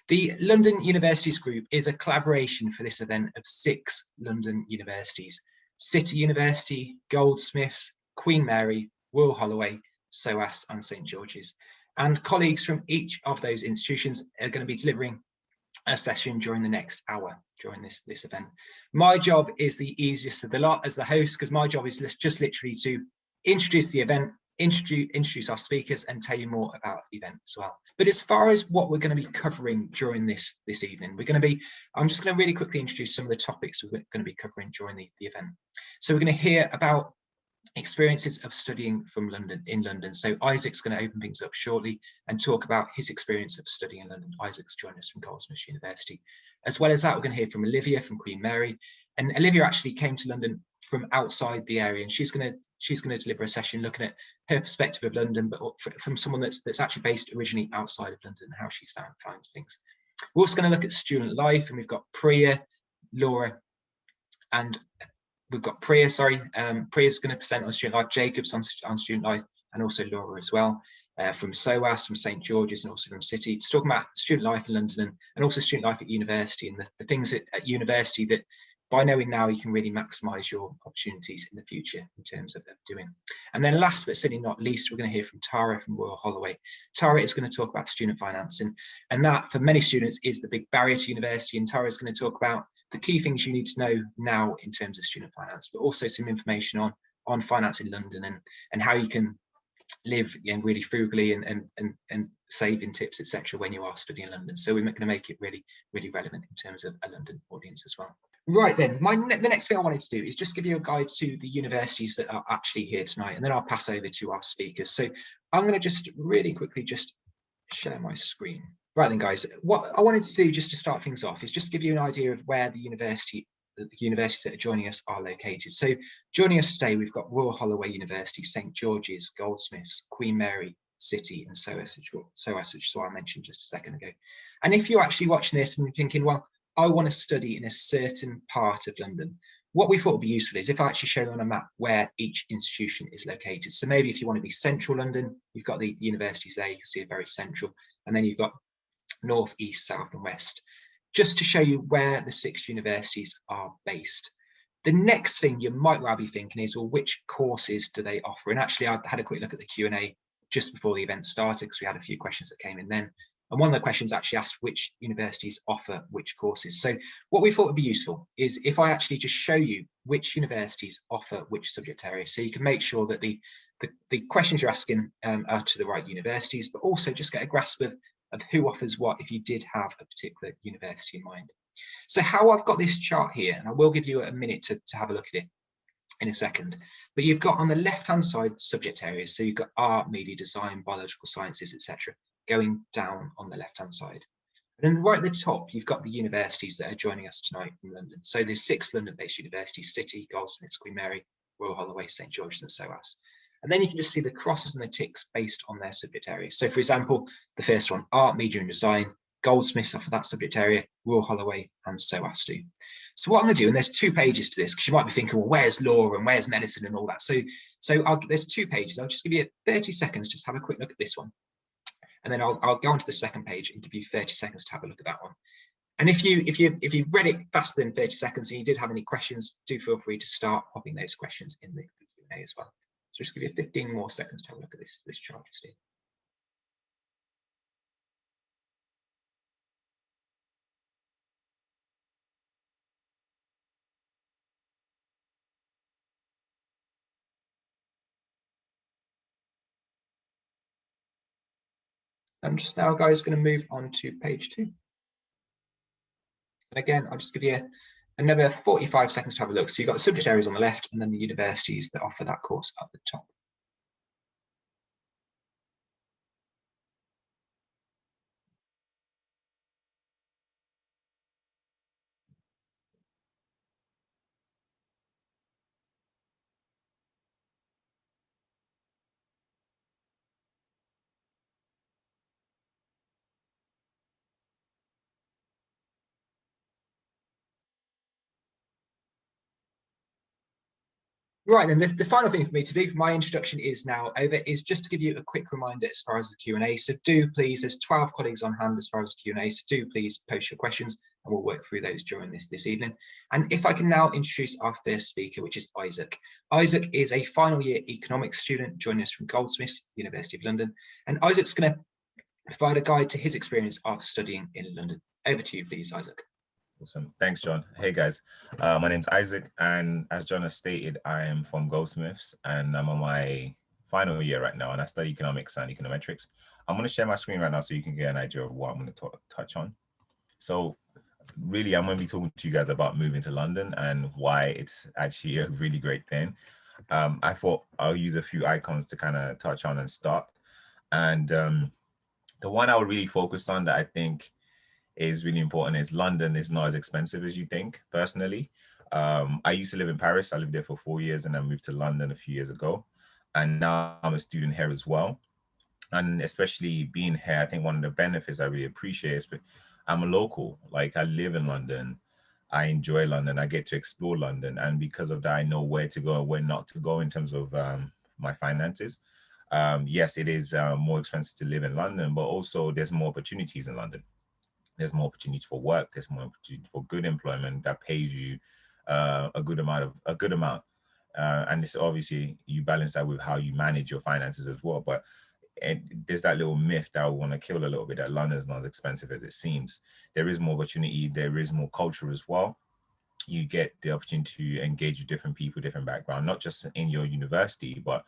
The London Universities Group is a collaboration for this event of 6 London universities: City University, Goldsmiths, Queen Mary, Royal Holloway, SOAS and St George's. And colleagues from each of those institutions are going to be delivering a session during the next hour during this event. My job is the easiest of the lot as the host, because my job is just literally to introduce the event, introduce our speakers and tell you more about the event as well. But as far as what we're going to be covering during this evening, I'm just going to really quickly introduce some of the topics we're going to be covering during the event. So we're going to hear about experiences of studying in London. So Isaac's going to open things up shortly and talk about his experience of studying in London. Isaac's joined us from Goldsmiths University. As well as that, we're going to hear from Olivia from Queen Mary. And Olivia actually came to London from outside the area, and she's going to deliver a session looking at her perspective of London, but from someone that's actually based originally outside of London, and how she's found things. We're also going to look at student life, and we've got Priya, Laura, and we've got Priya, Priya's going to present on student life, Jacob's on student life, and also Laura as well, from SOAS, from St George's, and also from City. It's talking about student life in London and also student life at university, and the things at university that by knowing now you can really maximise your opportunities in the future in terms of doing. And then last but certainly not least, we're going to hear from Tara from Royal Holloway. Tara is going to talk about student finance, and that for many students is the big barrier to university, and Tara is going to talk about the key things you need to know now in terms of student finance, but also some information on finance in London and how you can live really frugally and saving tips, etc. when you are studying in London. So we're going to make it really relevant in terms of a London audience as well. Right then, the next thing I wanted to do is just give you a guide to the universities that are actually here tonight, and then I'll pass over to our speakers. So I'm going to just really quickly just share my screen. Right then, guys, what I wanted to do just to start things off is just give you an idea of where the universities that are joining us are located. So joining us today, we've got Royal Holloway University, St George's, Goldsmiths, Queen Mary, City and SOAS, which is what I mentioned just a second ago. And if you're actually watching this and you're thinking, well, I want to study in a certain part of London, what we thought would be useful is if I actually show you on a map where each institution is located. So maybe if you want to be central London, you've got the universities there, you can see it very central, and then you've got north, east, south and west, just to show you where the 6 universities are based. The next thing you might well be thinking is, well, which courses do they offer? And actually, I had a quick look at the Q&A just before the event started, because we had a few questions that came in then. And one of the questions actually asked which universities offer which courses. So what we thought would be useful is if I actually just show you which universities offer which subject area, so you can make sure that the questions you're asking are to the right universities, but also just get a grasp of who offers what if you did have a particular university in mind. So how I've got this chart here, and I will give you a minute to have a look at it in a second, but you've got on the left hand side subject areas, so you've got art, media design, biological sciences, etc., going down on the left hand side. And then right at the top you've got the universities that are joining us tonight from London. So there's 6 London based universities: City, Goldsmiths, Queen Mary, Royal Holloway, St George's and SOAS. And then you can just see the crosses and the ticks based on their subject areas. So for example, the first one, art, media and design, Goldsmiths offer that subject area, Royal Holloway and SOAS do. So what I'm going to do, and there's 2 pages to this, because you might be thinking, well, where's law and where's medicine and all that. So there's 2 pages. I'll just give you 30 seconds, just have a quick look at this one. And then I'll go on to the second page and give you 30 seconds to have a look at that one. And if you've read it faster than 30 seconds and you did have any questions, do feel free to start popping those questions in the Q&A as well. So just give you 15 more seconds to have a look at this chart just here. I'm just now, guys, going to move on to page 2. And again, I'll just give you another 45 seconds to have a look. So you've got the subject areas on the left and then the universities that offer that course at the top. Right then, the final thing for me to do for my introduction is now over, is just to give you a quick reminder as far as the Q&A. So do please, there's 12 colleagues on hand as far as Q&A, so do please post your questions and we'll work through those during this evening. And if I can now introduce our first speaker, which is Isaac. Isaac is a final year economics student joining us from Goldsmiths, University of London. And Isaac's going to provide a guide to his experience after studying in London. Over to you, please, Isaac. Awesome. Thanks, John. Hey, guys. My name's Isaac, and as John has stated, I am from Goldsmiths, and I'm on my final year right now, and I study economics and econometrics. I'm going to share my screen right now so you can get an idea of what I'm going to touch on. So really, I'm going to be talking to you guys about moving to London and why it's actually a really great thing. I thought I'll use a few icons to kind of touch on and start. And the one I would really focus on that I think is really important is London is not as expensive as you think, personally. I used to live in Paris. I lived there for 4 years and I moved to London a few years ago. And now I'm a student here as well. And especially being here, I think one of the benefits I really appreciate is I'm a local. Like, I live in London. I enjoy London. I get to explore London. And because of that, I know where to go and where not to go in terms of my finances. Yes, it is more expensive to live in London, but also there's more opportunities in London. There's more opportunity for work. There's more opportunity for good employment that pays you a good amount. And it's obviously, you balance that with how you manage your finances as well. But there's that little myth that I want to kill a little bit, that London is not as expensive as it seems. There is more opportunity. There is more culture as well. You get the opportunity to engage with different people, different background, not just in your university, but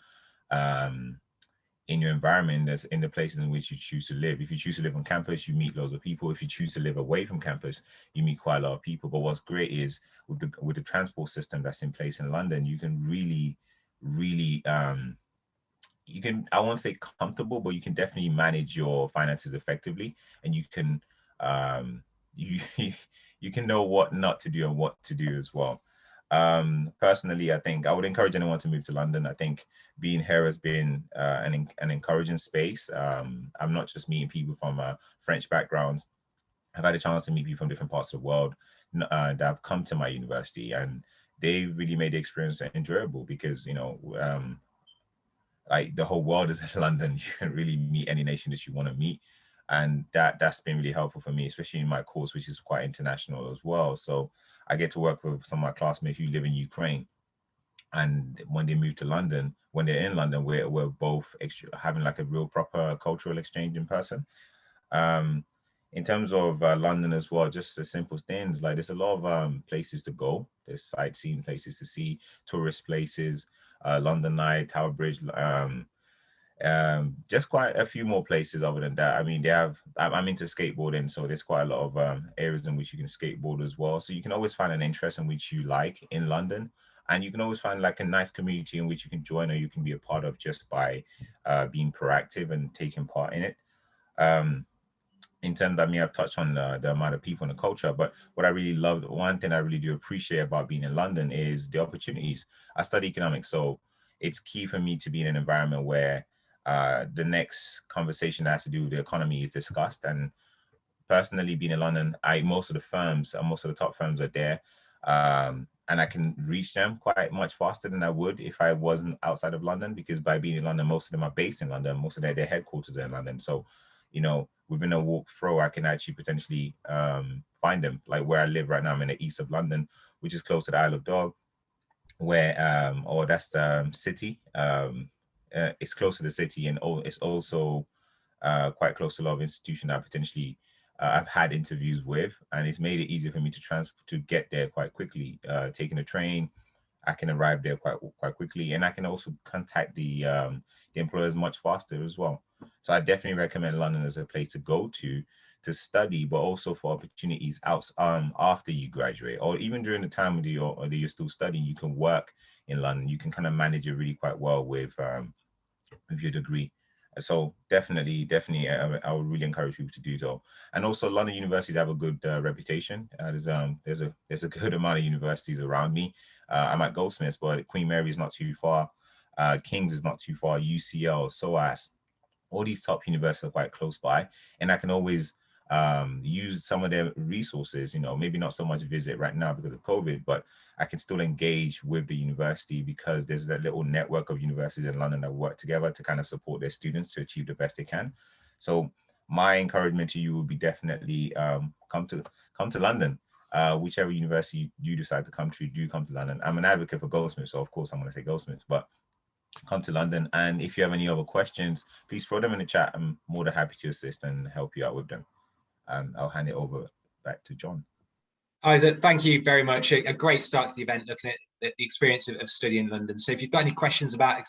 in your environment, that's in the places in which you choose to live. If you choose to live on campus, you meet loads of people. If you choose to live away from campus, you meet quite a lot of people. But what's great is with the transport system that's in place in London, you can really, you can, I won't say comfortable, but you can definitely manage your finances effectively, and you can, you can know what not to do and what to do as well. Personally, I think I would encourage anyone to move to London. I think being here has been an encouraging space. I'm not just meeting people from French backgrounds. I've had a chance to meet people from different parts of the world that have come to my university, and they really made the experience enjoyable because, you know, like, the whole world is in London. You can really meet any nation that you want to meet. And that's been really helpful for me, especially in my course, which is quite international as well. So I get to work with some of my classmates who live in Ukraine. And when they move to London, when they're in London, we're both having like a real proper cultural exchange in person. In terms of London as well, just the simple things, like there's a lot of places to go. There's sightseeing places to see, tourist places, London Eye, Tower Bridge, just quite a few more places other than that. I mean, I'm into skateboarding, so there's quite a lot of areas in which you can skateboard as well. So you can always find an interest in which you like in London, and you can always find like a nice community in which you can join or you can be a part of just by being proactive and taking part in it. In terms, I mean, I've touched on the amount of people and the culture, but what I really love, one thing I really do appreciate about being in London is the opportunities. I study economics, so it's key for me to be in an environment where the next conversation that has to do with the economy is discussed. And personally, being in London, most of the top firms are there, and I can reach them quite much faster than I would if I wasn't outside of London, because by being in London, most of them are based in London, most of their headquarters are in London. So, you know, within a walk through, I can actually potentially find them. Like where I live right now, I'm in the east of London, which is close to the Isle of Dog, where, that's city. It's close to the city, and it's also quite close to a lot of institutions that potentially I've had interviews with, and it's made it easier for me to get there quite quickly. Taking a train, I can arrive there quite quickly, and I can also contact the employers much faster as well. So I definitely recommend London as a place to go to study, but also for opportunities out after you graduate, or even during the time that you're still studying. You can work in London. You can kind of manage it really quite well with your degree. So definitely, I would really encourage people to do so. And also, London universities have a good reputation. There's a good amount of universities around me. I'm at Goldsmiths, but Queen Mary is not too far. King's is not too far. UCL, SOAS, all these top universities are quite close by, and I can always use some of their resources, you know, maybe not so much visit right now because of COVID, but I can still engage with the university because there's that little network of universities in London that work together to kind of support their students to achieve the best they can. So my encouragement to you would be definitely come to London. Whichever university you decide to come to, do come to London. I'm an advocate for Goldsmiths, so of course I'm going to say Goldsmiths, but come to London. And if you have any other questions, please throw them in the chat. I'm more than happy to assist and help you out with them. I'll hand it over back to John. Isaac, thank you very much. A great start to the event, looking at the experience of studying in London. So if you've got any questions about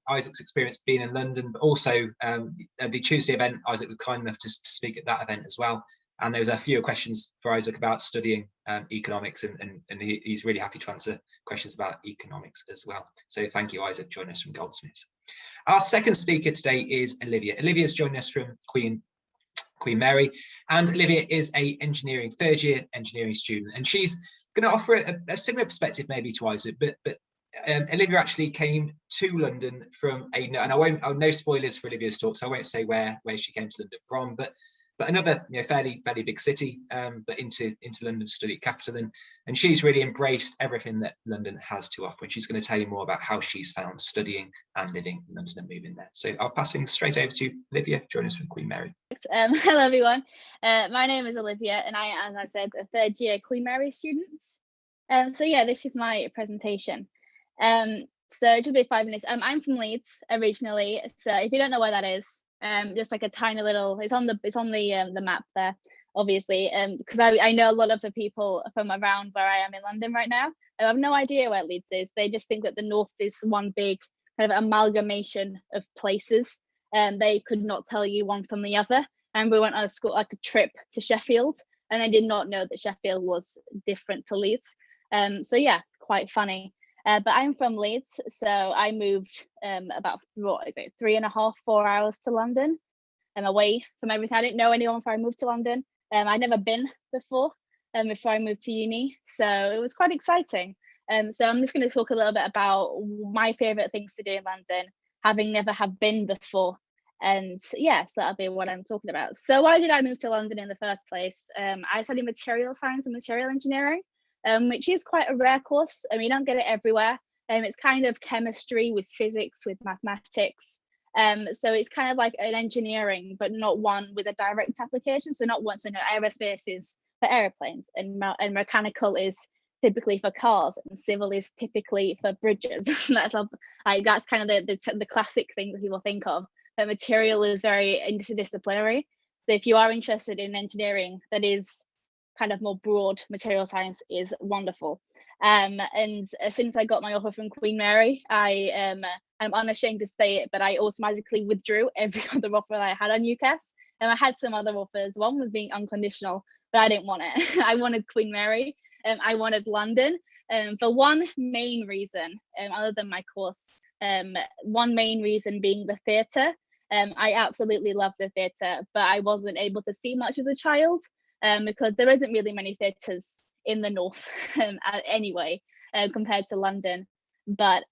Isaac's experience being in London, but also the Tuesday event, Isaac was kind enough to speak at that event as well. And there's a few questions for Isaac about studying economics, and he's really happy to answer questions about economics as well. So thank you, Isaac, joining us from Goldsmiths. Our second speaker today is Olivia. Olivia's joining us from Queen Mary, and Olivia is a third year engineering student, and she's going to offer a similar perspective maybe to Isaac, but Olivia actually came to London from and I'll no spoilers for Olivia's talk, so I won't say where she came to London from, but another fairly big city, but into London to study at Capital, and she's really embraced everything that London has to offer, and she's going to tell you more about how she's found studying and living in London and moving there. So I'll pass things straight over to Olivia, joining us from Queen Mary. Hello everyone, my name is Olivia, and I am, as I said, a third year Queen Mary student. So yeah, this is my presentation. So just be 5 minutes. I'm from Leeds originally, so if you don't know where that is, just like a tiny little, it's on the map there, obviously, because I know a lot of the people from around where I am in London right now. I have no idea where Leeds is. They just think that the north is one big kind of amalgamation of places, and they could not tell you one from the other. And we went on a trip to Sheffield, and I did not know that Sheffield was different to Leeds. So yeah, quite funny. But I'm from Leeds, so I moved about 3.5, 4 hours to London. I'm away from everything. I didn't know anyone before I moved to London. I'd never been before I moved to uni, so it was quite exciting. So I'm just going to talk a little bit about my favourite things to do in London, having never have been before. And yeah, so that'll be what I'm talking about. So why did I move to London in the first place? I studied material science and material engineering, which is quite a rare course. I mean, you don't get it everywhere. It's kind of chemistry with physics, with mathematics. So it's kind of like an engineering, but not one with a direct application. So not one, so aerospace is for airplanes, and mechanical is typically for cars, and civil is typically for bridges. That's kind of the classic thing that people think of. But material is very interdisciplinary. So if you are interested in engineering that is kind of more broad, material science is wonderful. And since I got my offer from Queen Mary, I'm unashamed to say it, but I automatically withdrew every other offer that I had on UCAS. And I had some other offers. One was being unconditional, but I didn't want it. I wanted Queen Mary, I wanted London, for one main reason, other than my course. One main reason being the theatre. I absolutely love the theatre, but I wasn't able to see much as a child, because there isn't really many theatres in the north anyway, compared to London. But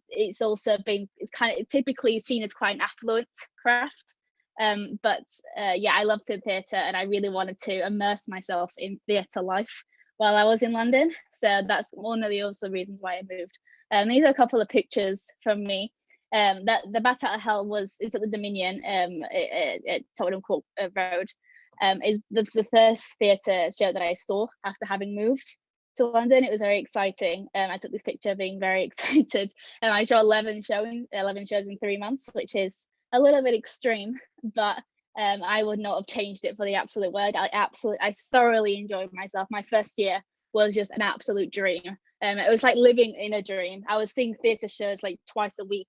it's also it's kind of typically seen as quite an affluent craft. But yeah, I love the theatre, and I really wanted to immerse myself in theatre life while I was in London. So that's one of the other reasons why I moved. These are a couple of pictures from me. That the Bat Out of Hell is at the Dominion at Tottenham Court Road. Is the first theatre show that I saw after having moved to London. It was very exciting. I took this picture being very excited. I saw 11 shows in 3 months, which is a little bit extreme, but I would not have changed it for the absolute world. I thoroughly enjoyed myself. My first year was just an absolute dream. It was like living in a dream. I was seeing theatre shows like twice a week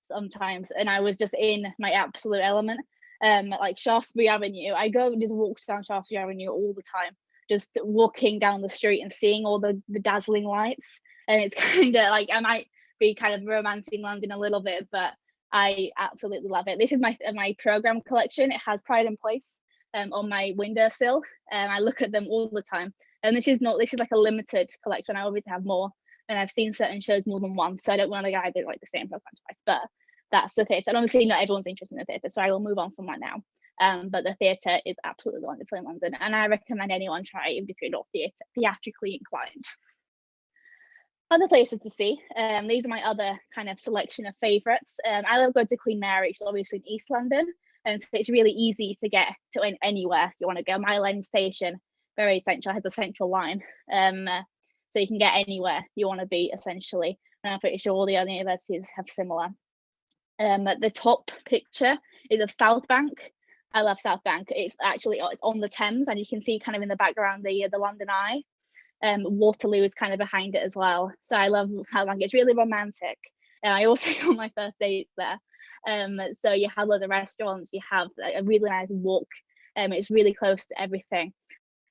sometimes, and I was just in my absolute element. Like Shaftesbury Avenue, I go and just walk down Shaftesbury Avenue all the time, just walking down the street and seeing all the dazzling lights. And it's kind of like, I might be kind of romancing London a little bit, but I absolutely love it. This is my program collection. It has Pride and Place on my windowsill. I look at them all the time. And this is like a limited collection. I always have more, and I've seen certain shows more than once, so I don't want to either like the same program twice. But that's the theatre, and obviously not everyone's interested in the theatre, so I will move on from that now. but the theatre is absolutely wonderful in London, and I recommend anyone try it, even if you're not theatrically inclined. Other places to see, these are my other kind of selection of favourites. I love going to Queen Mary, which is obviously in East London, and so it's really easy to get to anywhere you want to go. Mile End Station, very central, has a central line, so you can get anywhere you want to be essentially, and I'm pretty sure all the other universities have similar. The top picture is of South Bank. I love South Bank. It's on the Thames, and you can see kind of in the background the London Eye. Waterloo is kind of behind it as well. So I love South Bank. It's really romantic. I also go on my first dates there. So you have loads of restaurants. You have a really nice walk. It's really close to everything.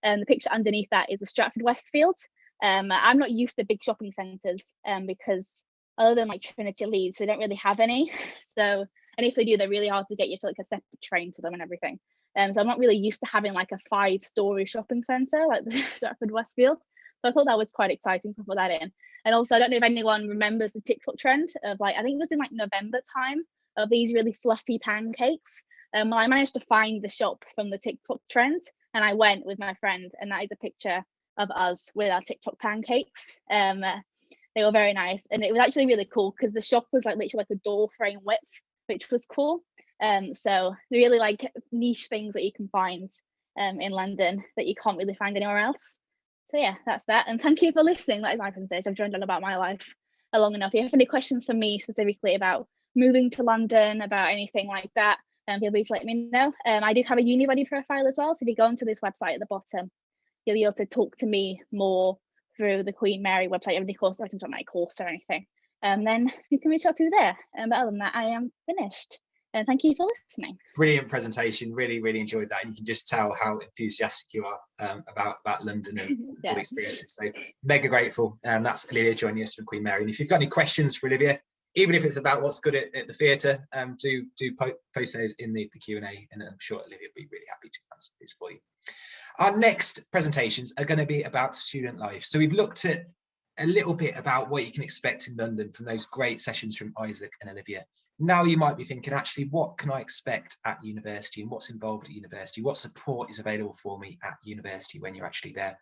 The picture underneath that is the Stratford Westfield. I'm not used to big shopping centres because other than like Trinity Leeds, they don't really have any. So, and if they do, they're really hard to get. You to like a separate train to them and everything. So I'm not really used to having like a 5-storey shopping centre like the Stratford Westfield. So I thought that was quite exciting to put that in. And also, I don't know if anyone remembers the TikTok trend of like, I think it was in like November time, of these really fluffy pancakes. Well, I managed to find the shop from the TikTok trend, and I went with my friend, and that is a picture of us with our TikTok pancakes. They were very nice, and it was actually really cool because the shop was like literally like a door frame width, which was cool. So really like niche things that you can find in London that you can't really find anywhere else. So yeah, that's that. And thank you for listening. That is my presentation. I've joined on about my life long enough. If you have any questions for me specifically about moving to London, about anything like that, feel free to let me know. I do have a uni-ready profile as well. So if you go onto this website at the bottom, you'll be able to talk to me more through the Queen Mary website. Any course, I can talk my course or anything. Then you can reach out to there. But other than that, I am finished. And thank you for listening. Brilliant presentation. Really, really enjoyed that. And you can just tell how enthusiastic you are about London and all the experiences. So mega grateful. That's Olivia joining us from Queen Mary. And if you've got any questions for Olivia, even if it's about what's good at the theatre, do post those in the Q&A, and I'm sure Olivia will be really happy to answer this for you. Our next presentations are going to be about student life. So we've looked at a little bit about what you can expect in London from those great sessions from Isaac and Olivia. Now you might be thinking, actually, what can I expect at university, and what's involved at university? What support is available for me at university when you're actually there?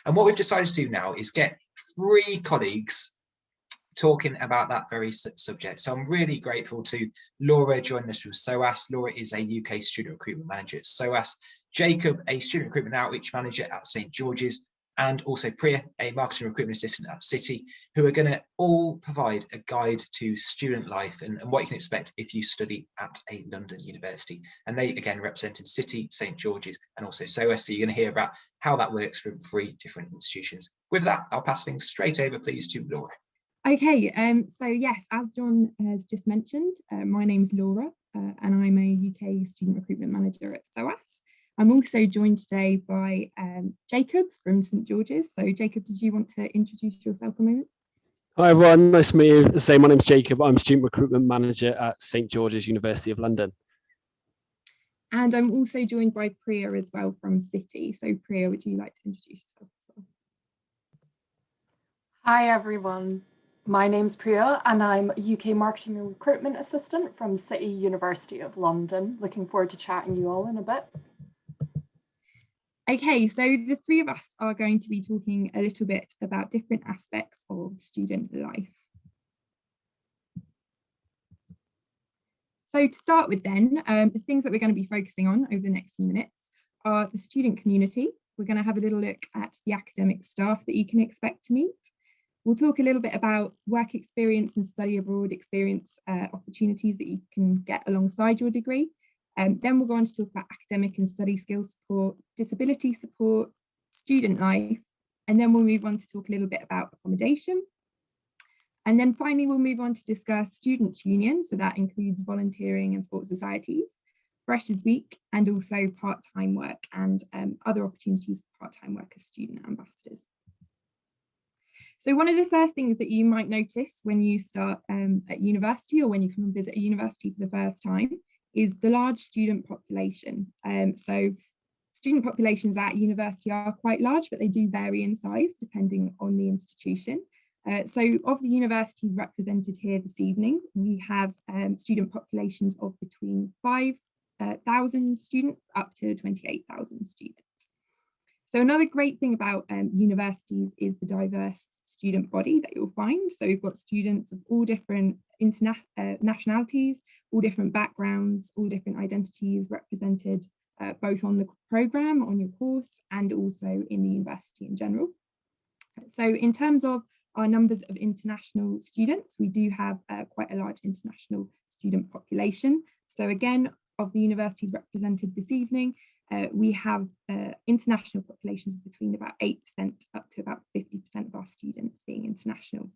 And what we've decided to do now is get 3 colleagues talking about that very subject. So I'm really grateful to Laura joining us from SOAS. Laura is a UK student recruitment manager at SOAS. Jacob, a student recruitment outreach manager at St George's, and also Priya, a marketing recruitment assistant at City, who are going to all provide a guide to student life and what you can expect if you study at a London university. And they, again, represented City, St George's, and also SOAS. So you're going to hear about how that works from 3 different institutions. With that, I'll pass things straight over, please, to Laura. Okay, so yes, as John has just mentioned, my name's Laura, and I'm a UK student recruitment manager at SOAS. I'm also joined today by Jacob from St George's. So Jacob, did you want to introduce yourself a moment? Hi everyone, nice to meet you. As I say, my name's Jacob. I'm student recruitment manager at St George's, University of London. And I'm also joined by Priya as well from City. So Priya, would you like to introduce yourself as well? Hi everyone, my name's Priya and I'm a UK marketing and recruitment assistant from City, University of London. Looking forward to chatting you all in a bit. Okay, so the 3 of us are going to be talking a little bit about different aspects of student life. So to start with then, the things that we're going to be focusing on over the next few minutes are the student community. We're going to have a little look at the academic staff that you can expect to meet. We'll talk a little bit about work experience and study abroad experience opportunities that you can get alongside your degree. Then we'll go on to talk about academic and study skills support, disability support, student life, and then we'll move on to talk a little bit about accommodation. And then finally, we'll move on to discuss students' union, so that includes volunteering and sports societies, Freshers Week, and also part-time work and other opportunities for part-time work as student ambassadors. So one of the first things that you might notice when you start at university or when you come and visit a university for the first time is the large student population. So student populations at university are quite large, but they do vary in size depending on the institution. So of the university represented here this evening, we have student populations of between 5 1,000 students up to 28,000 students. So another great thing about universities is the diverse student body that you'll find. So we've got students of all different nationalities, all different backgrounds, all different identities represented both on the programme, on your course, and also in the university in general. So in terms of our numbers of international students, we do have quite a large international student population. So again, of the universities represented this evening, we have international populations between about 8% up to about 50% of our students being international.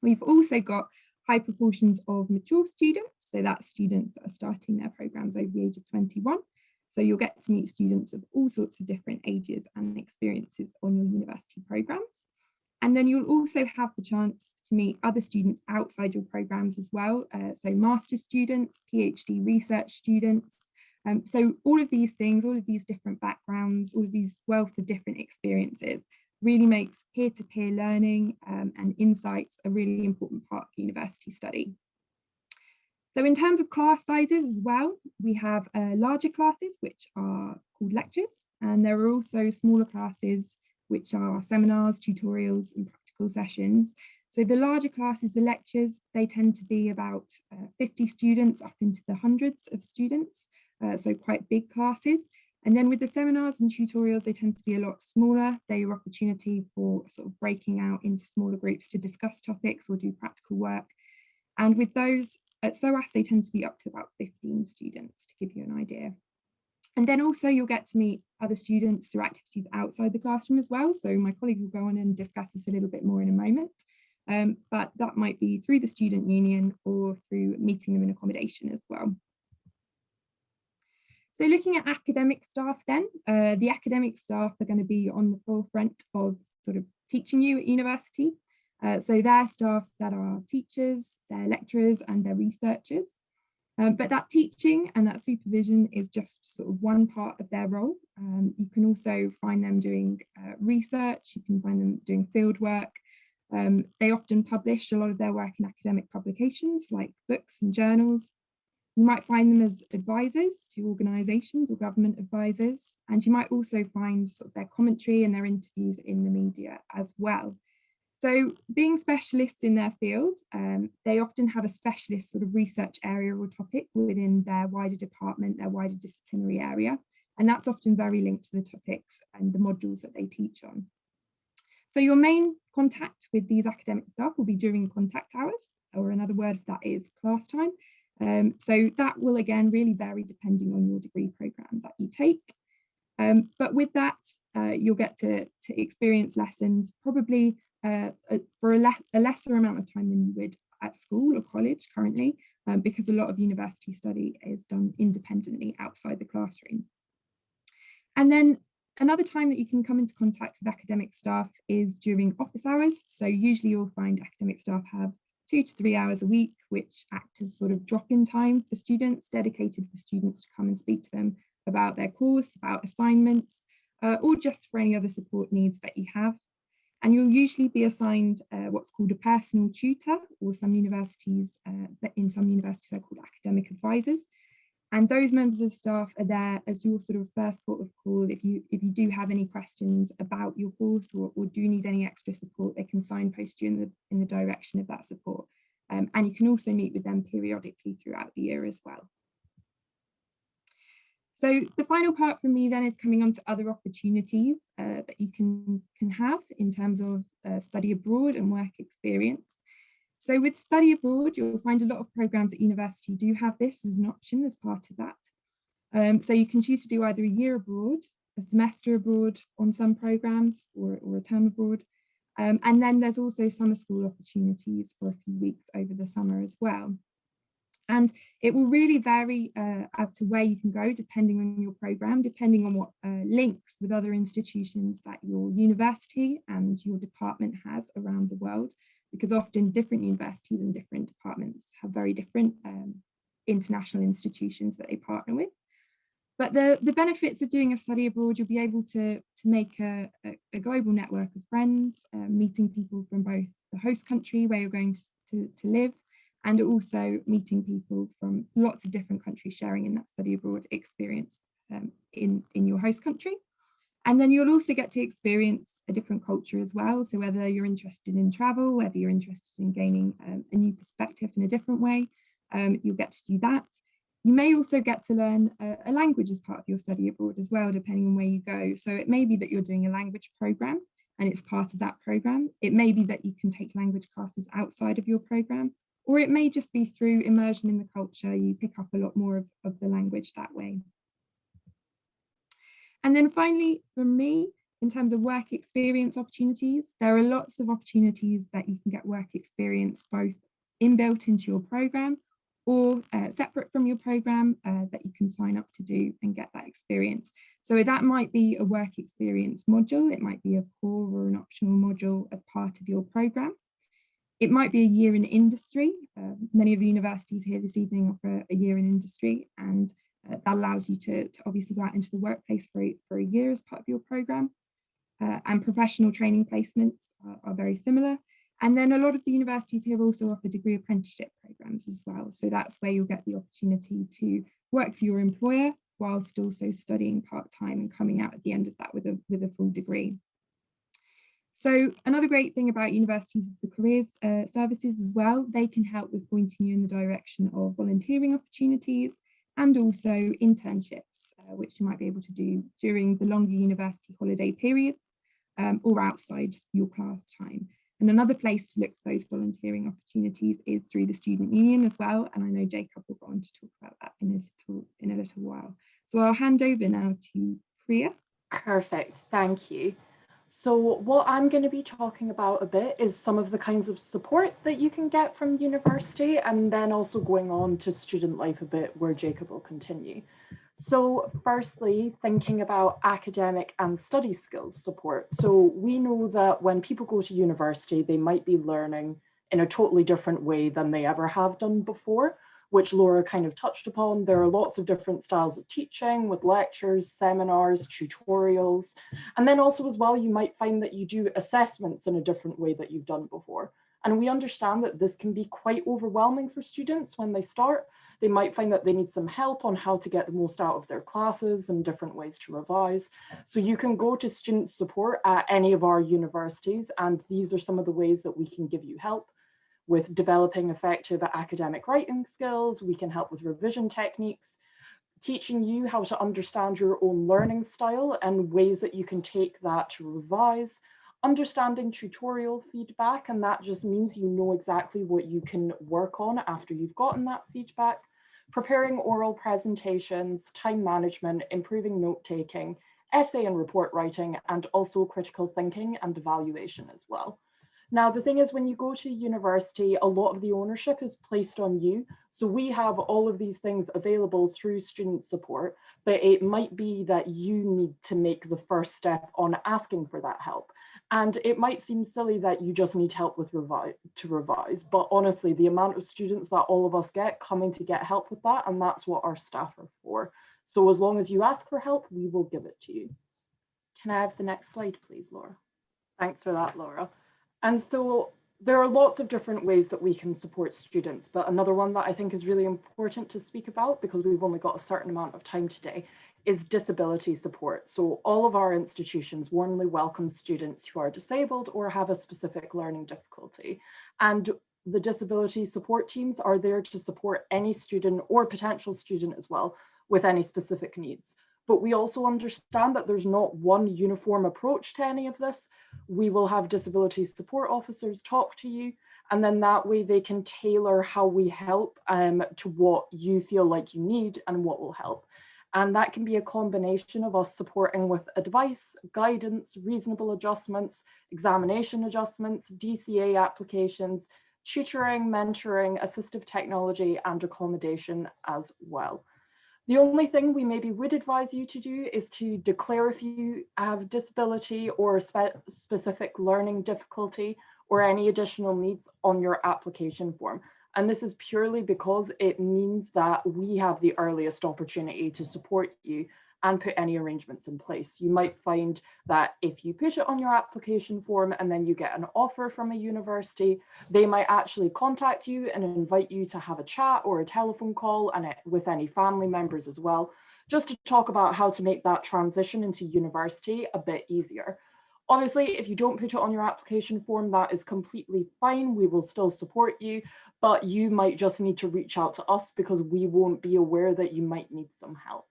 We've also got high proportions of mature students, so that's students that are starting their programmes over the age of 21. So you'll get to meet students of all sorts of different ages and experiences on your university programmes. And then you'll also have the chance to meet other students outside your programmes as well. So master's students, PhD research students. So all of these things, all of these different backgrounds, all of these wealth of different experiences really makes peer-to-peer learning and insights a really important part of university study. So in terms of class sizes as well, we have larger classes, which are called lectures, and there are also smaller classes, which are seminars, tutorials, and practical sessions. So the larger classes, the lectures, they tend to be about 50 students up into the hundreds of students, so quite big classes. And then with the seminars and tutorials, they tend to be a lot smaller. They're your opportunity for sort of breaking out into smaller groups to discuss topics or do practical work. And with those at SOAS, they tend to be up to about 15 students, to give you an idea. And then also you'll get to meet other students through activities outside the classroom as well. So my colleagues will go on and discuss this a little bit more in a moment. But that might be through the student union or through meeting them in accommodation as well. So looking at academic staff then, the academic staff are going to be on the forefront of sort of teaching you at university. So they're staff that are teachers, they're lecturers and they're researchers. But that teaching and that supervision is just sort of one part of their role. You can also find them doing research, you can find them doing field work. They often publish a lot of their work in academic publications like books and journals. You might find them as advisors to organisations or government advisors, and you might also find sort of their commentary and their interviews in the media as well. So being specialists in their field, they often have a specialist sort of research area or topic within their wider department, their wider disciplinary area, and that's often very linked to the topics and the modules that they teach on. So your main contact with these academic staff will be during contact hours, or another word for that is class time. So that will again really vary depending on your degree programme that you take. But with that, you'll get to experience lessons probably for a lesser amount of time than you would at school or college currently, because a lot of university study is done independently outside the classroom. And then another time that you can come into contact with academic staff is during office hours. So usually you'll find academic staff have 2 to 3 hours a week, which act as sort of drop-in time for students, dedicated for students to come and speak to them about their course, about assignments, or just for any other support needs that you have. And you'll usually be assigned what's called a personal tutor, or some universities, in some universities they're called academic advisors. And those members of staff are there as your sort of first port of call. If you do have any questions about your course or do need any extra support, they can signpost you in the direction of that support. And you can also meet with them periodically throughout the year as well. So the final part from me then is coming on to other opportunities that you can have in terms of study abroad and work experience. So with study abroad, you'll find a lot of programmes at university do have this as an option as part of that. So you can choose to do either a year abroad, a semester abroad on some programmes, or a term abroad. And then there's also summer school opportunities for a few weeks over the summer as well. And it will really vary as to where you can go depending on your programme, depending on what links with other institutions that your university and your department has around the world, because often different universities and different departments have very different international institutions that they partner with. But the benefits of doing a study abroad, you'll be able to make a global network of friends, meeting people from both the host country where you're going to live, and also meeting people from lots of different countries sharing in that study abroad experience in your host country. And then you'll also get to experience a different culture as well. So whether you're interested in travel, whether you're interested in gaining a new perspective in a different way, you'll get to do that. You may also get to learn a language as part of your study abroad as well, depending on where you go. So it may be that you're doing a language program and it's part of that program. It may be that you can take language classes outside of your program, or it may just be through immersion in the culture. You pick up a lot more of the language that way. And then finally, for me, in terms of work experience opportunities, there are lots of opportunities that you can get work experience both inbuilt into your program or separate from your program that you can sign up to do and get that experience. So that might be a work experience module, it might be a core or an optional module as part of your program. It might be a year in industry. Many of the universities here this evening offer a year in industry, and that allows you to obviously go out into the workplace for a year as part of your program. And professional training placements are very similar. And then a lot of the universities here also offer degree apprenticeship programs as well. So that's where you'll get the opportunity to work for your employer whilst also studying part-time and coming out at the end of that with a full degree. So another great thing about universities is the careers services as well. They can help with pointing you in the direction of volunteering opportunities and also internships, which you might be able to do during the longer university holiday period or outside your class time. And another place to look for those volunteering opportunities is through the student union as well. And I know Jacob will go on to talk about that in a little while. So I'll hand over now to Priya. Perfect, thank you. So what I'm going to be talking about a bit is some of the kinds of support that you can get from university, and then also going on to student life a bit where Jacob will continue. So firstly, thinking about academic and study skills support. So we know that when people go to university, they might be learning in a totally different way than they ever have done before, which Laura kind of touched upon. There are lots of different styles of teaching with lectures, seminars, tutorials. And then also as well, you might find that you do assessments in a different way that you've done before. And we understand that this can be quite overwhelming for students when they start. They might find that they need some help on how to get the most out of their classes and different ways to revise. So you can go to student support at any of our universities, and these are some of the ways that we can give you help with developing effective academic writing skills. We can help with revision techniques, teaching you how to understand your own learning style and ways that you can take that to revise, understanding tutorial feedback, and that just means you know exactly what you can work on after you've gotten that feedback, preparing oral presentations, time management, improving note-taking, essay and report writing, and also critical thinking and evaluation as well. Now, the thing is, when you go to university, a lot of the ownership is placed on you. So we have all of these things available through student support, but it might be that you need to make the first step on asking for that help. And it might seem silly that you just need help with revise, but honestly, the amount of students that all of us get coming to get help with that, and that's what our staff are for. So as long as you ask for help, we will give it to you. Can I have the next slide, please, Laura? Thanks for that, Laura. And so there are lots of different ways that we can support students, but another one that I think is really important to speak about, because we've only got a certain amount of time today, is disability support. So all of our institutions warmly welcome students who are disabled or have a specific learning difficulty. And the disability support teams are there to support any student or potential student as well with any specific needs. But we also understand that there's not one uniform approach to any of this. We will have disability support officers talk to you, and then that way they can tailor how we help to what you feel like you need and what will help. And that can be a combination of us supporting with advice, guidance, reasonable adjustments, examination adjustments, DCA applications, tutoring, mentoring, assistive technology, and accommodation as well. The only thing we maybe would advise you to do is to declare if you have disability or specific learning difficulty or any additional needs on your application form. And this is purely because it means that we have the earliest opportunity to support you and put any arrangements in place. You might find that if you put it on your application form and then you get an offer from a university, they might actually contact you and invite you to have a chat or a telephone call, and with any family members as well, just to talk about how to make that transition into university a bit easier. Obviously, if you don't put it on your application form, that is completely fine. We will still support you, but you might just need to reach out to us because we won't be aware that you might need some help.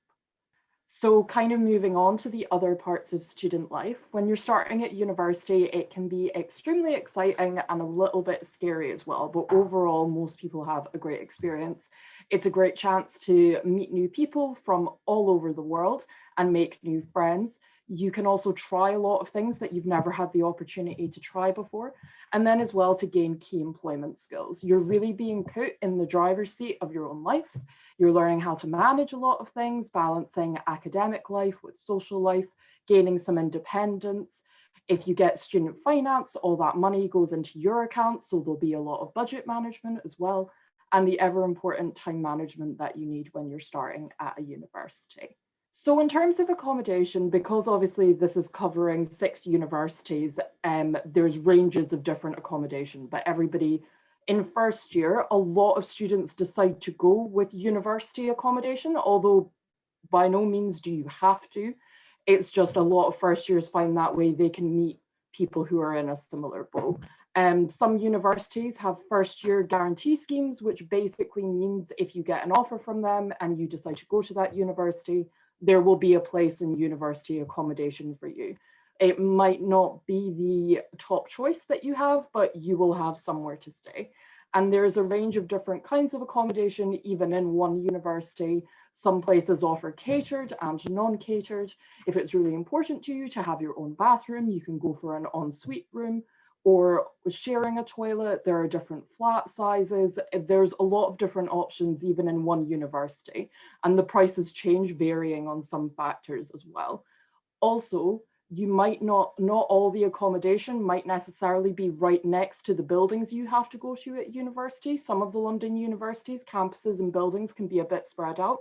So kind of moving on to the other parts of student life, when you're starting at university, it can be extremely exciting and a little bit scary as well, but overall, most people have a great experience. It's a great chance to meet new people from all over the world and make new friends. You can also try a lot of things that you've never had the opportunity to try before. And then as well to gain key employment skills. You're really being put in the driver's seat of your own life. You're learning how to manage a lot of things, balancing academic life with social life, gaining some independence. If you get student finance, all that money goes into your account, so there'll be a lot of budget management as well, and the ever important time management that you need when you're starting at a university. So in terms of accommodation, because obviously this is covering 6 universities, there's ranges of different accommodation, but everybody in first year, a lot of students decide to go with university accommodation, although by no means do you have to. It's just a lot of first years find that way they can meet people who are in a similar boat. Some universities have first year guarantee schemes, which basically means if you get an offer from them and you decide to go to that university, there will be a place in university accommodation for you. It might not be the top choice that you have, but you will have somewhere to stay. And there's a range of different kinds of accommodation, even in one university. Some places offer catered and non-catered. If it's really important to you to have your own bathroom, you can go for an ensuite room or sharing a toilet. There are different flat sizes. There's a lot of different options, even in one university, and the prices change varying on some factors as well. Also, you might not all the accommodation might necessarily be right next to the buildings you have to go to at university. Some of the London universities, campuses and buildings can be a bit spread out.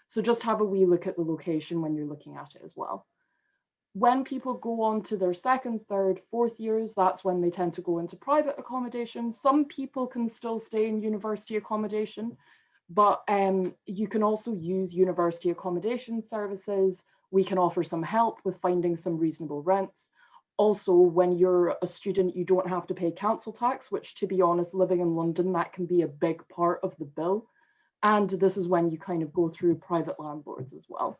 So just have a wee look at the location when you're looking at it as well. When people go on to their second, third, fourth years, that's when they tend to go into private accommodation. Some people can still stay in university accommodation, but you can also use university accommodation services. We can offer some help with finding some reasonable rents. Also, when you're a student, you don't have to pay council tax, which, to be honest, living in London, that can be a big part of the bill. And this is when you kind of go through private landlords as well.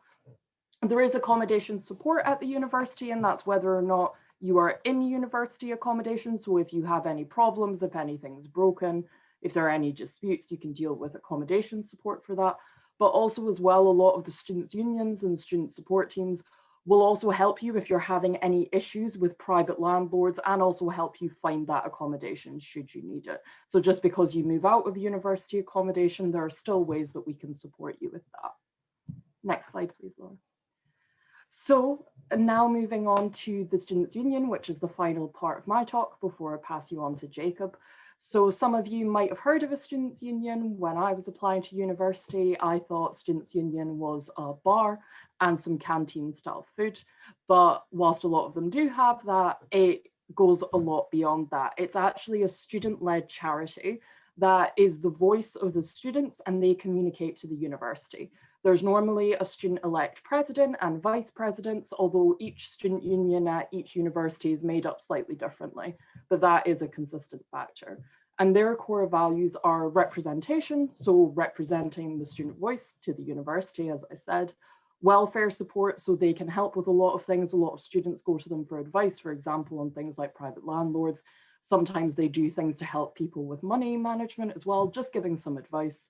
There is accommodation support at the university, and that's whether or not you are in university accommodation. So if you have any problems, if anything's broken, if there are any disputes, you can deal with accommodation support for that. But also as well, a lot of the students' unions and student support teams will also help you if you're having any issues with private landlords, and also help you find that accommodation should you need it. So just because you move out of university accommodation, there are still ways that we can support you with that. Next slide, please, Laura. So now moving on to the Students' Union, which is the final part of my talk before I pass you on to Jacob. So some of you might have heard of a Students' Union. When I was applying to university, I thought Students' Union was a bar and some canteen style food. But whilst a lot of them do have that, it goes a lot beyond that. It's actually a student-led charity that is the voice of the students, and they communicate to the university. There's normally a student-elect president and vice presidents, although each student union at each university is made up slightly differently, but that is a consistent factor. And their core values are representation, so representing the student voice to the university, as I said, welfare support, so they can help with a lot of things. A lot of students go to them for advice, for example, on things like private landlords. Sometimes they do things to help people with money management as well, just giving some advice.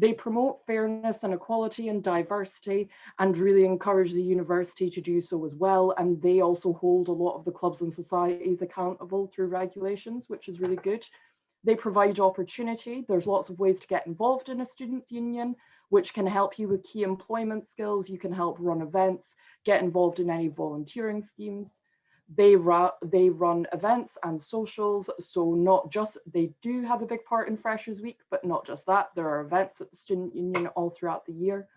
They promote fairness and equality and diversity, and really encourage the university to do so as well. And they also hold a lot of the clubs and societies accountable through regulations, which is really good. They provide opportunity. There's lots of ways to get involved in a students' union, which can help you with key employment skills. You can help run events, get involved in any volunteering schemes. They run events and socials, so not just, they do have a big part in Freshers Week, but not just that. There are events at the Student Union all throughout the year.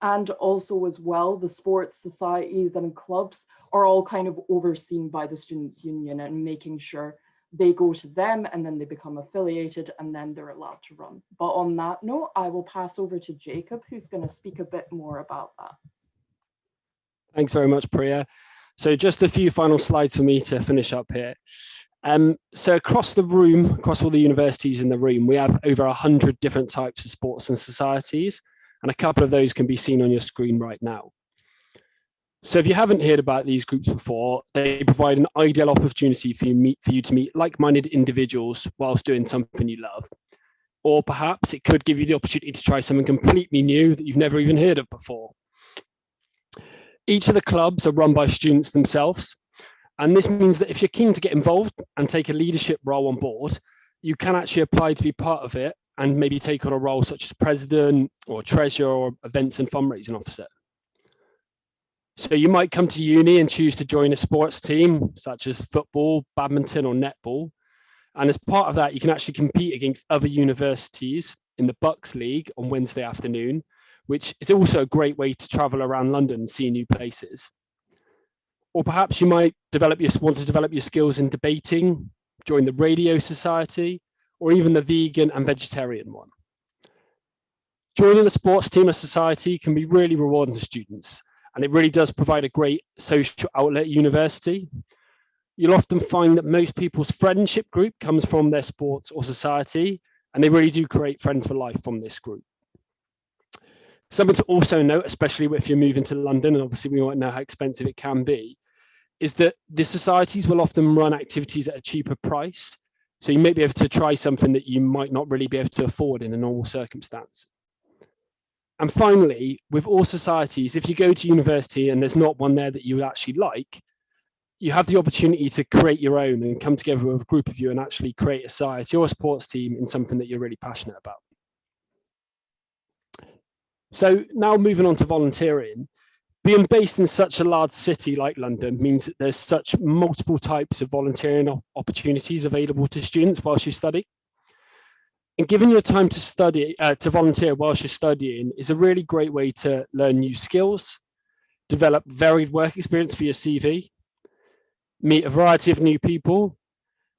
And also as well, the sports societies and clubs are all kind of overseen by the Students' Union and making sure they go to them and then they become affiliated and then they're allowed to run. But on that note, I will pass over to Jacob, who's going to speak a bit more about that. Thanks very much, Priya. So just a few final slides for me to finish up here. So across the room, across all the universities in the room, we have over 100 different types of sports and societies, and a couple of those can be seen on your screen right now. So if you haven't heard about these groups before, they provide an ideal opportunity for you to meet like-minded individuals whilst doing something you love. Or perhaps it could give you the opportunity to try something completely new that you've never even heard of before. Each of the clubs are run by students themselves. And this means that if you're keen to get involved and take a leadership role on board, you can actually apply to be part of it and maybe take on a role such as president or treasurer or events and fundraising officer. So you might come to uni and choose to join a sports team such as football, badminton or netball. And as part of that, you can actually compete against other universities in the Bucks League on Wednesday afternoon, which is also a great way to travel around London and see new places. Or perhaps you might want to develop your skills in debating, join the Radio Society, or even the vegan and vegetarian one. Joining a sports team or society can be really rewarding to students, and it really does provide a great social outlet at university. You'll often find that most people's friendship group comes from their sports or society, and they really do create friends for life from this group. Something to also note, especially if you're moving to London, and obviously we might know how expensive it can be, is that the societies will often run activities at a cheaper price. So you may be able to try something that you might not really be able to afford in a normal circumstance. And finally, with all societies, if you go to university and there's not one there that you would actually like, you have the opportunity to create your own and come together with a group of you and actually create a society or a sports team in something that you're really passionate about. So now moving on to volunteering, being based in such a large city like London means that there's such multiple types of volunteering opportunities available to students whilst you study. And giving your time to study, to volunteer whilst you're studying is a really great way to learn new skills, develop varied work experience for your CV, meet a variety of new people,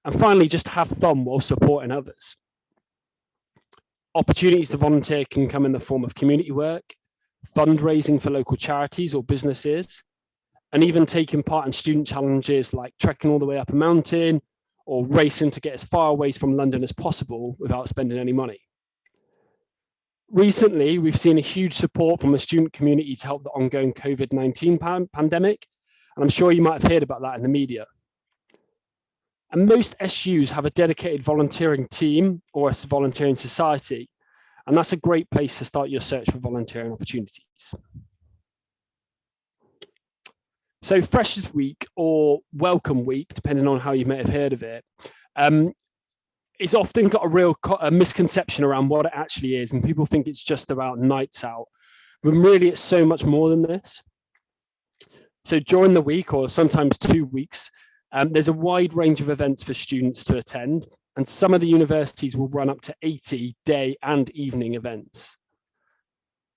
and finally just have fun while supporting others. Opportunities to volunteer can come in the form of community work, fundraising for local charities or businesses, and even taking part in student challenges like trekking all the way up a mountain or racing to get as far away from London as possible without spending any money. Recently, we've seen a huge support from the student community to help the ongoing COVID-19 pandemic, and I'm sure you might have heard about that in the media. And most SUs have a dedicated volunteering team or a volunteering society, and that's a great place to start your search for volunteering opportunities. So Freshers Week or Welcome Week, depending on how you may have heard of it, it's often got a real misconception around what it actually is, and people think it's just about nights out, but really it's so much more than this. So during the week, or sometimes 2 weeks, there's a wide range of events for students to attend, and some of the universities will run up to 80 day and evening events.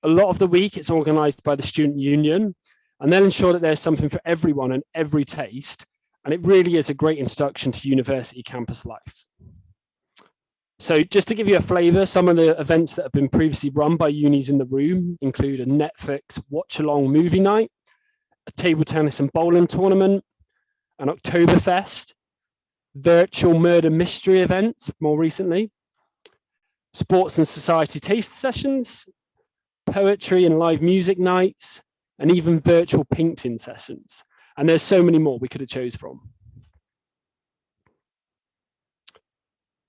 A lot of the week it's organised by the student union, and they'll ensure that there's something for everyone and every taste, and it really is a great introduction to university campus life. So just to give you a flavour, some of the events that have been previously run by unis in the room include a Netflix watch-along movie night, a table tennis and bowling tournament, an Oktoberfest, virtual murder mystery events more recently, sports and society taste sessions, poetry and live music nights, and even virtual painting sessions. And there's so many more we could have chose from.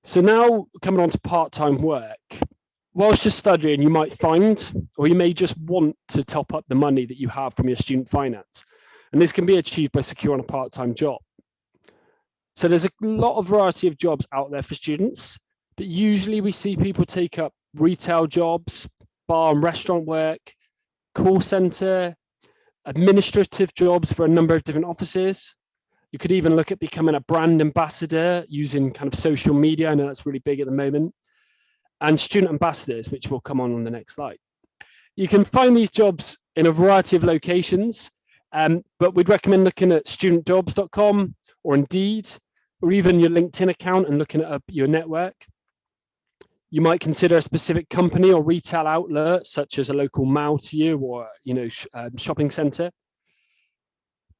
So now coming on to part-time work. Whilst you're studying, you might find, or you may just want to top up the money that you have from your student finance. And this can be achieved by securing a part-time job. So there's a lot of variety of jobs out there for students, but usually we see people take up retail jobs, bar and restaurant work, call center, administrative jobs for a number of different offices. You could even look at becoming a brand ambassador using kind of social media. I know that's really big at the moment. And student ambassadors, which will come on the next slide. You can find these jobs in a variety of locations, but we'd recommend looking at studentjobs.com or Indeed, or even your LinkedIn account and looking at your network. You might consider a specific company or retail outlet, such as a local mall to you or shopping centre.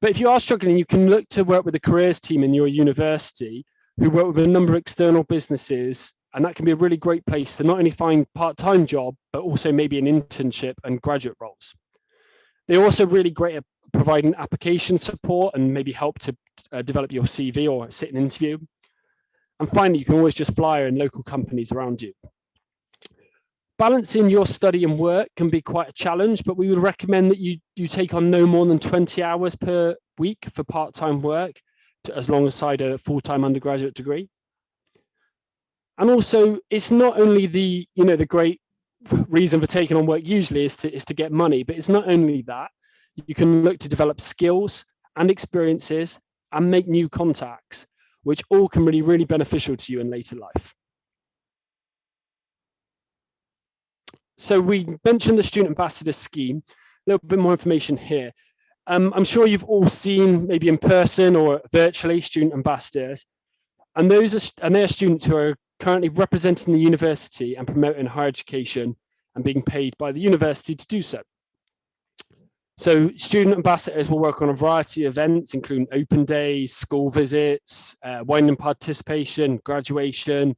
But if you are struggling, you can look to work with the careers team in your university, who work with a number of external businesses, and that can be a really great place to not only find part-time job, but also maybe an internship and graduate roles. They're also really great at providing application support and maybe help to develop your CV or sit an interview. And finally, you can always just flyer in local companies around you. Balancing your study and work can be quite a challenge, but we would recommend that you take on no more than 20 hours per week for part-time work, as alongside a full-time undergraduate degree. And also, it's not only the great reason for taking on work usually is to get money, but it's not only that. You can look to develop skills and experiences and make new contacts, which all can be really beneficial to you in later life. So we mentioned the Student Ambassador Scheme, a little bit more information here. I'm sure you've all seen, maybe in person or virtually, student ambassadors, and they're students who are currently representing the university and promoting higher education and being paid by the university to do so. So student ambassadors will work on a variety of events, including open days, school visits, wine and participation, graduation,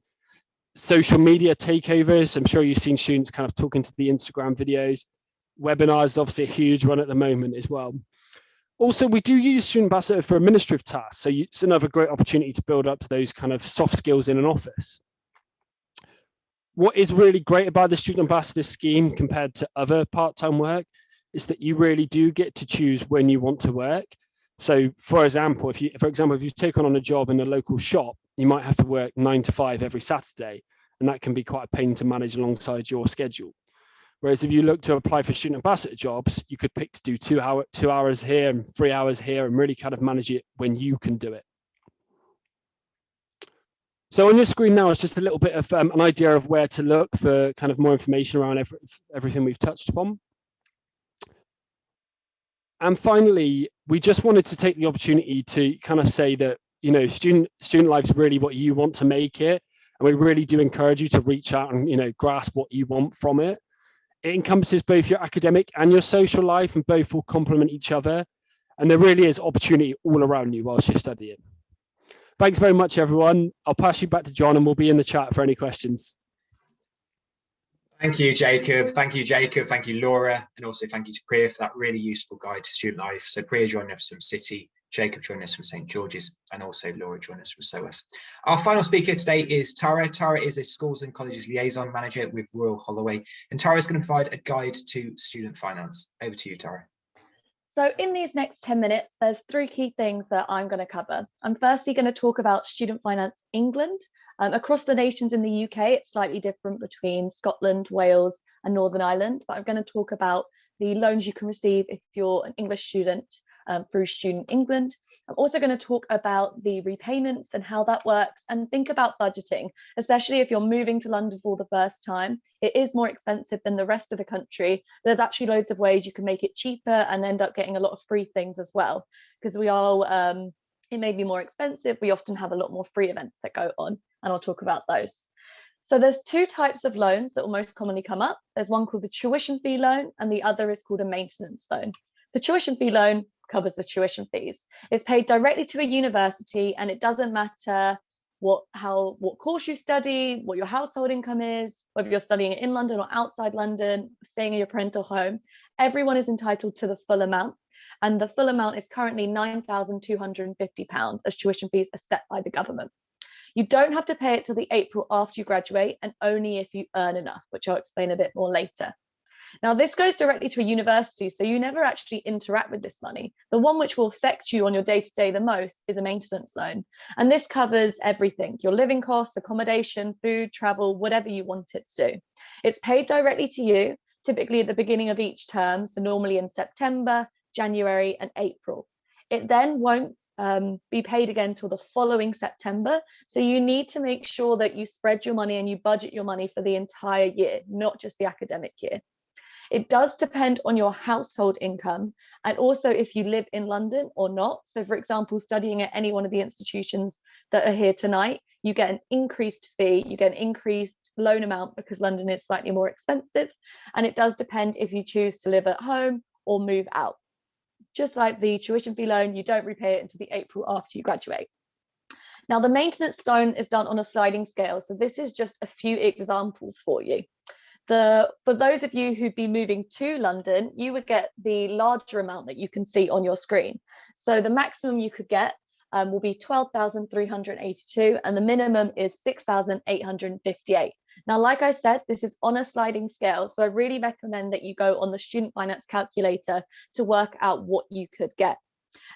social media takeovers. I'm sure you've seen students kind of talking to the Instagram videos. Webinars is obviously a huge one at the moment as well. Also, we do use student ambassador for administrative tasks. So it's another great opportunity to build up those kind of soft skills in an office. What is really great about the student ambassador scheme compared to other part-time work is that you really do get to choose when you want to work. So for example, if you've taken on a job in a local shop, you might have to work 9 to 5 every Saturday, and that can be quite a pain to manage alongside your schedule. Whereas if you look to apply for student ambassador jobs, you could pick to do 2 hours here and 3 hours here and really kind of manage it when you can do it. So on your screen now is just a little bit of an idea of where to look for kind of more information around everything we've touched upon. And finally, we just wanted to take the opportunity to kind of say that, student life is really what you want to make it. And we really do encourage you to reach out and, grasp what you want from it. It encompasses both your academic and your social life, and both will complement each other. And there really is opportunity all around you whilst you're studying. Thanks very much, everyone. I'll pass you back to John and we'll be in the chat for any questions. Thank you, Jacob. Thank you, Jacob. Thank you, Laura. And also thank you to Priya for that really useful guide to student life. So Priya joined us from City, Jacob joined us from St. George's, and also Laura joined us from SOAS. Our final speaker today is Tara. Tara is a Schools and Colleges Liaison Manager with Royal Holloway. And Tara is going to provide a guide to student finance. Over to you, Tara. So in these next 10 minutes, there's 3 key things that I'm going to cover. I'm firstly going to talk about student finance England. Across the nations in the UK, it's slightly different between Scotland, Wales and Northern Ireland, but I'm going to talk about the loans you can receive if you're an English student through Student England. I'm also going to talk about the repayments and how that works, and think about budgeting, especially if you're moving to London for the first time. It is more expensive than the rest of the country. There's actually loads of ways you can make it cheaper and end up getting a lot of free things as well, because it may be more expensive. We often have a lot more free events that go on, and I'll talk about those. So there's 2 types of loans that will most commonly come up. There's one called the tuition fee loan, and the other is called a maintenance loan. The tuition fee loan covers the tuition fees. It's paid directly to a university, and it doesn't matter what course you study, what your household income is, whether you're studying in London or outside London, staying in your parental home. Everyone is entitled to the full amount, and the full amount is currently £9,250 as tuition fees are set by the government. You don't have to pay it till the April after you graduate, and only if you earn enough, which I'll explain a bit more later. Now, this goes directly to a university, so you never actually interact with this money. The one which will affect you on your day-to-day the most is a maintenance loan. And this covers everything: your living costs, accommodation, food, travel, whatever you want it to do. It's paid directly to you, typically at the beginning of each term, so normally in September, January and April. It then won't be paid again till the following September. So you need to make sure that you spread your money and you budget your money for the entire year, not just the academic year. It does depend on your household income and also if you live in London or not. So for example, studying at any one of the institutions that are here tonight, you get an increased fee, you get an increased loan amount because London is slightly more expensive. And it does depend if you choose to live at home or move out. Just like the tuition fee loan, you don't repay it until the April after you graduate. Now, the maintenance loan is done on a sliding scale. So this is just a few examples for you. For those of you who'd be moving to London, you would get the larger amount that you can see on your screen. So the maximum you could get will be 12,382 and the minimum is 6,858. Now, like I said, this is on a sliding scale. So I really recommend that you go on the student finance calculator to work out what you could get.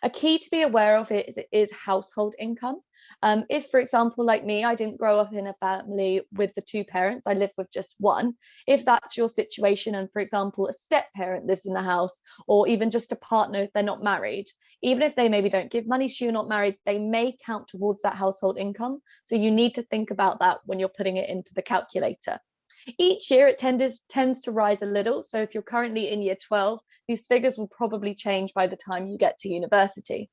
A key to be aware of is household income. If, for example, like me, I didn't grow up in a family with the two parents, I lived with just one. If that's your situation, and for example, a step parent lives in the house, or even just a partner if they're not married, even if they maybe don't give money to you, not married, they may count towards that household income. So you need to think about that when you're putting it into the calculator. Each year it tends to rise a little. So if you're currently in year 12, these figures will probably change by the time you get to university.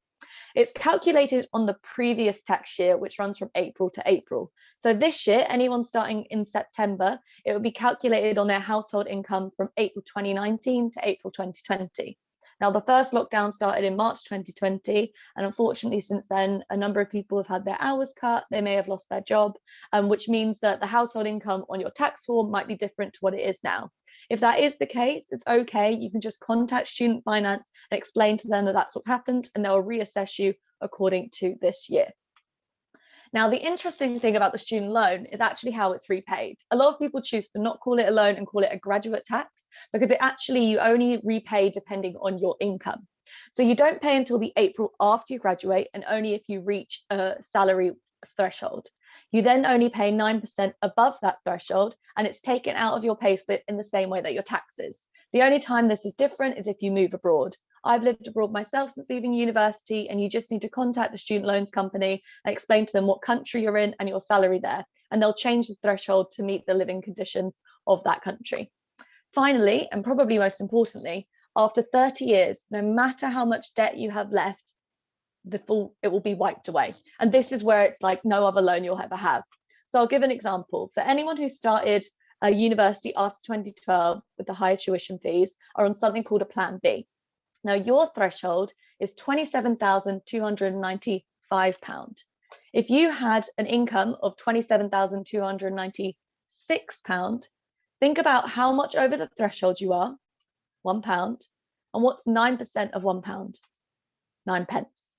It's calculated on the previous tax year, which runs from April to April. So this year, anyone starting in September, it will be calculated on their household income from April 2019 to April 2020. Now, the first lockdown started in March 2020, and unfortunately, since then, a number of people have had their hours cut, they may have lost their job, which means that the household income on your tax form might be different to what it is now. If that is the case, it's okay. You can just contact Student Finance and explain to them that that's what happened, and they'll reassess you according to this year. Now, the interesting thing about the student loan is actually how it's repaid. A lot of people choose to not call it a loan and call it a graduate tax because you only repay depending on your income. So you don't pay until the April after you graduate and only if you reach a salary threshold. You then only pay 9% above that threshold and it's taken out of your payslip in the same way that your taxes. The only time this is different is if you move abroad. I've lived abroad myself since leaving university, and you just need to contact the student loans company and explain to them what country you're in and your salary there, and they'll change the threshold to meet the living conditions of that country. Finally, and probably most importantly, after 30 years, no matter how much debt you have left, it will be wiped away. And this is where it's like no other loan you'll ever have. So I'll give an example. For anyone who started a university after 2012 with the higher tuition fees are on something called a Plan B. Now, your threshold is £27,295. If you had an income of £27,296, think about how much over the threshold you are, £1, and what's 9% of £1? 9 pence.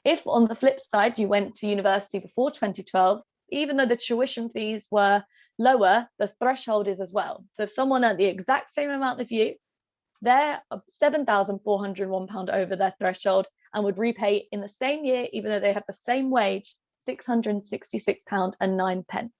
If on the flip side, you went to university before 2012, even though the tuition fees were lower, the threshold is as well. So if someone earned the exact same amount of you, they're £7,401 over their threshold and would repay in the same year, even though they have the same wage, £666.09.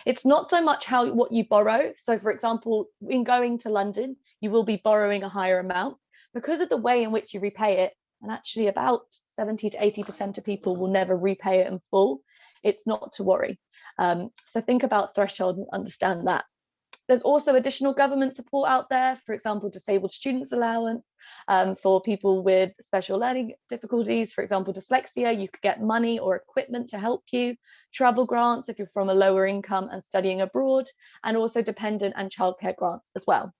It's not so much what you borrow. So for example, in going to London, you will be borrowing a higher amount because of the way in which you repay it. And actually about 70 to 80% of people will never repay it in full. It's not to worry. So think about threshold and understand that. There's also additional government support out there, for example, disabled students allowance for people with special learning difficulties, for example, dyslexia, you could get money or equipment to help you, travel grants if you're from a lower income and studying abroad, and also dependent and childcare grants as well.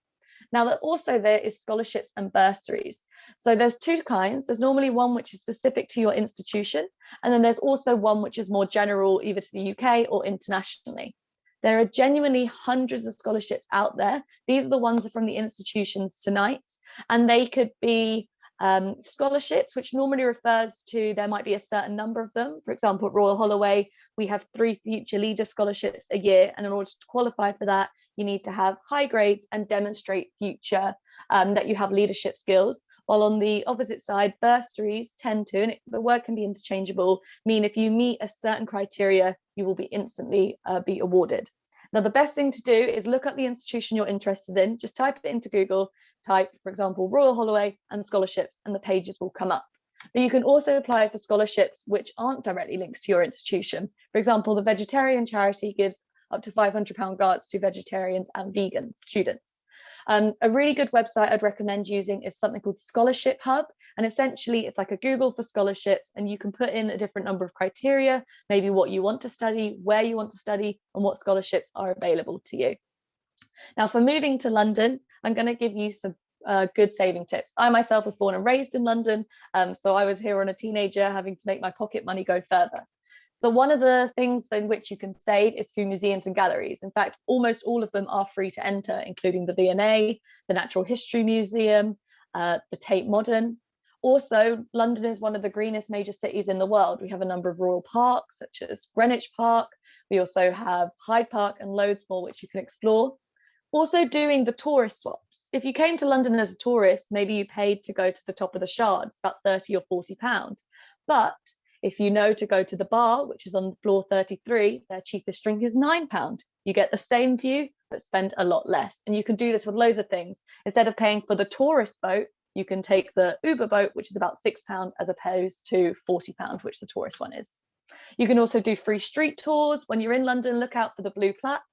Now, there is scholarships and bursaries. So there's two kinds. There's normally one which is specific to your institution, and then there's also one which is more general, either to the UK or internationally. There are genuinely hundreds of scholarships out there. These are the ones from the institutions tonight, and they could be scholarships, which normally refers to there might be a certain number of them. For example, at Royal Holloway, we have 3 future leader scholarships a year, and in order to qualify for that, you need to have high grades and demonstrate future that you have leadership skills. While on the opposite side, bursaries tend to, and the word can be interchangeable, mean if you meet a certain criteria, you will be instantly be awarded. Now, the best thing to do is look up the institution you're interested in, just type it into Google, type, for example, Royal Holloway and scholarships, and the pages will come up. But you can also apply for scholarships which aren't directly linked to your institution. For example, the vegetarian charity gives up to £500 grants to vegetarians and vegan students. A really good website I'd recommend using is something called Scholarship Hub. And essentially it's like a Google for scholarships, and you can put in a different number of criteria, maybe what you want to study, where you want to study, and what scholarships are available to you. Now, for moving to London, I'm going to give you some good saving tips. I myself was born and raised in London, so I was here on a teenager having to make my pocket money go further. But one of the things in which you can save is through museums and galleries. In fact, almost all of them are free to enter, including the V&A, the Natural History Museum, the Tate Modern. Also, London is one of the greenest major cities in the world. We have a number of royal parks, such as Greenwich Park. We also have Hyde Park and loads more, which you can explore. Also doing the tourist swaps. If you came to London as a tourist, maybe you paid to go to the top of the Shard, it's about 30 or 40 pounds. But if you know to go to the bar, which is on floor 33, their cheapest drink is £9. You get the same view, but spend a lot less. And you can do this with loads of things. Instead of paying for the tourist boat, you can take the Uber boat, which is about £6 as opposed to £40, which the tourist one is. You can also do free street tours. When you're in London, look out for the blue plaques,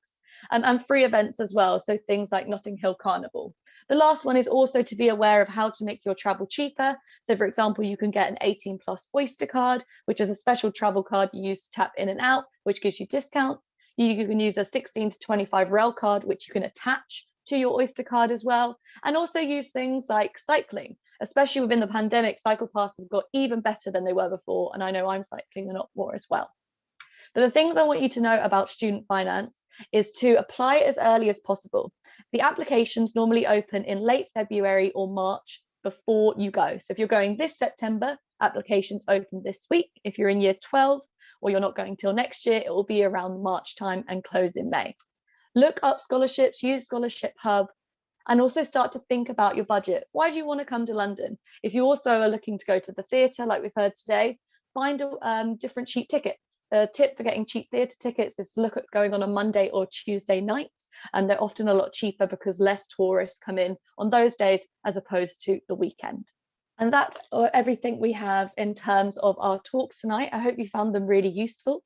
and free events as well. So things like Notting Hill Carnival. The last one is also to be aware of how to make your travel cheaper. So for example, you can get an 18+ Oyster card, which is a special travel card you use to tap in and out, which gives you discounts. You can use a 16 to 25 rail card, which you can attach to your Oyster card as well. And also use things like cycling, especially within the pandemic. Cycle passes have got even better than they were before. And I know I'm cycling a lot more as well. But the things I want you to know about student finance is to apply as early as possible. The applications normally open in late February or March before you go. So if you're going this September, applications open this week. If you're in year 12 or you're not going till next year, it will be around March time and close in May. Look up scholarships, use Scholarship Hub, and also start to think about your budget. Why do you want to come to London? If you also are looking to go to the theatre, like we've heard today, find different cheap tickets. A tip for getting cheap theatre tickets is to look at going on a Monday or Tuesday nights, and they're often a lot cheaper because less tourists come in on those days as opposed to the weekend. And that's everything we have in terms of our talks tonight. I hope you found them really useful.